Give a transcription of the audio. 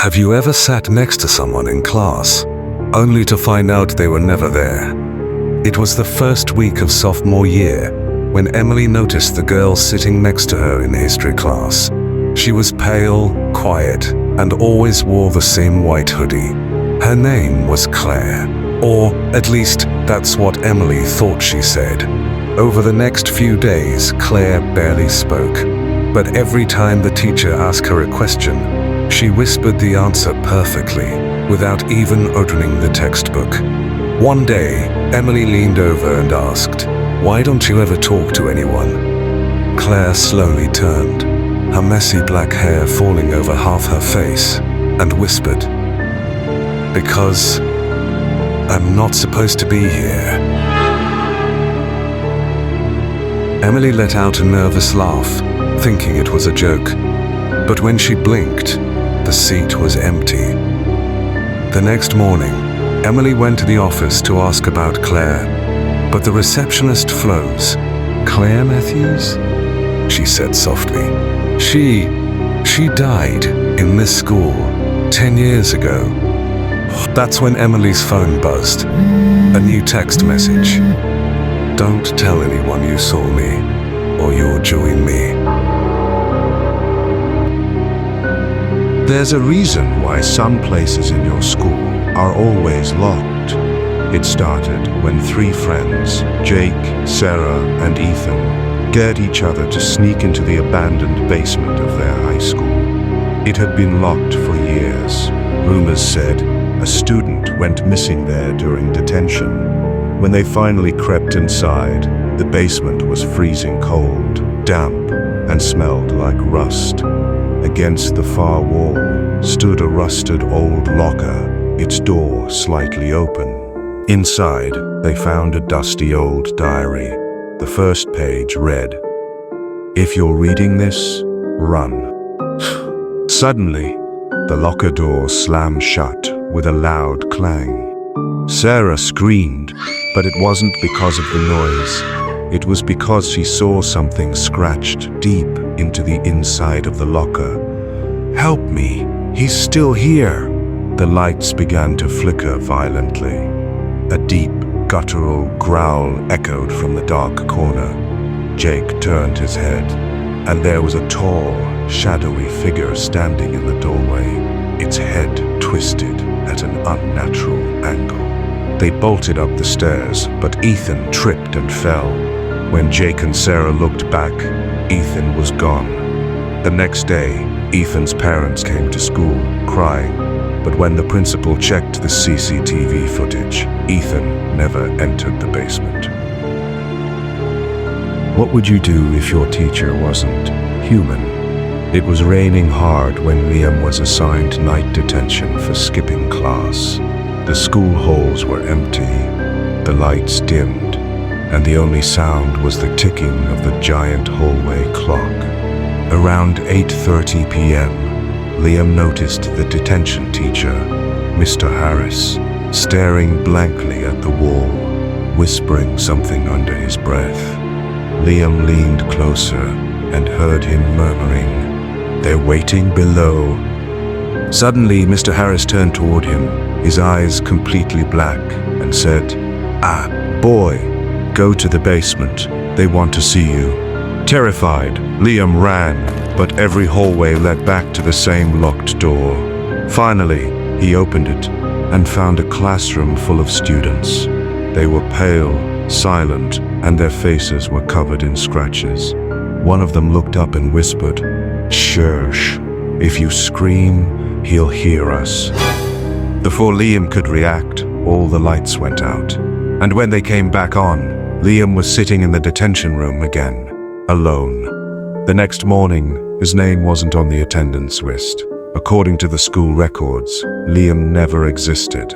Have you ever sat next to someone in class, only to find out they were never there? It was the first week of sophomore year when Emily noticed the girl sitting next to her in history class. She was pale, quiet, and always wore the same white hoodie. Her name was Claire, or at least that's what Emily thought she said. Over the next few days, Claire barely spoke, but every time the teacher asked her a question, she whispered the answer perfectly, without even opening the textbook. One day, Emily leaned over and asked, "Why don't you ever talk to anyone?" Claire slowly turned, her messy black hair falling over half her face, and whispered, "Because I'm not supposed to be here." Emily let out a nervous laugh, thinking it was a joke. But when she blinked, the seat was empty. The next morning, Emily went to the office to ask about Claire, but the receptionist froze. "Claire Matthews?" she said softly. She died in this school 10 years ago." That's when Emily's phone buzzed. A new text message. "Don't tell anyone you saw me, or you'll join me." There's a reason why some places in your school are always locked. It started when 3 friends, Jake, Sarah, and Ethan, dared each other to sneak into the abandoned basement of their high school. It had been locked for years. Rumors said a student went missing there during detention. When they finally crept inside, the basement was freezing cold, damp, and smelled like rust. Against the far wall stood a rusted old locker, its door slightly open. Inside, they found a dusty old diary. The first page read, "If you're reading this, run." Suddenly, the locker door slammed shut with a loud clang. Sarah screamed, but it wasn't because of the noise. It was because she saw something scratched deep into the inside of the locker. "Help me! He's still here!" The lights began to flicker violently. A deep, guttural growl echoed from the dark corner. Jake turned his head, and there was a tall, shadowy figure standing in the doorway, its head twisted at an unnatural angle. They bolted up the stairs, but Ethan tripped and fell. When Jake and Sarah looked back, Ethan was gone. The next day, Ethan's parents came to school, crying, but when the principal checked the CCTV footage, Ethan never entered the basement. What would you do if your teacher wasn't human? It was raining hard when Liam was assigned night detention for skipping class. The school halls were empty, the lights dimmed, and the only sound was the ticking of the giant hallway clock. Around 8:30 p.m., Liam noticed the detention teacher, Mr. Harris, staring blankly at the wall, whispering something under his breath. Liam leaned closer and heard him murmuring, "They're waiting below." Suddenly, Mr. Harris turned toward him, his eyes completely black, and said, "Ah, boy, go to the basement. They want to see you." Terrified, Liam ran, but every hallway led back to the same locked door. Finally, he opened it and found a classroom full of students. They were pale, silent, and their faces were covered in scratches. One of them looked up and whispered, "Shush, if you scream, he'll hear us." Before Liam could react, all the lights went out. And when they came back on, Liam was sitting in the detention room again, alone. The next morning, his name wasn't on the attendance list. According to the school records, Liam never existed.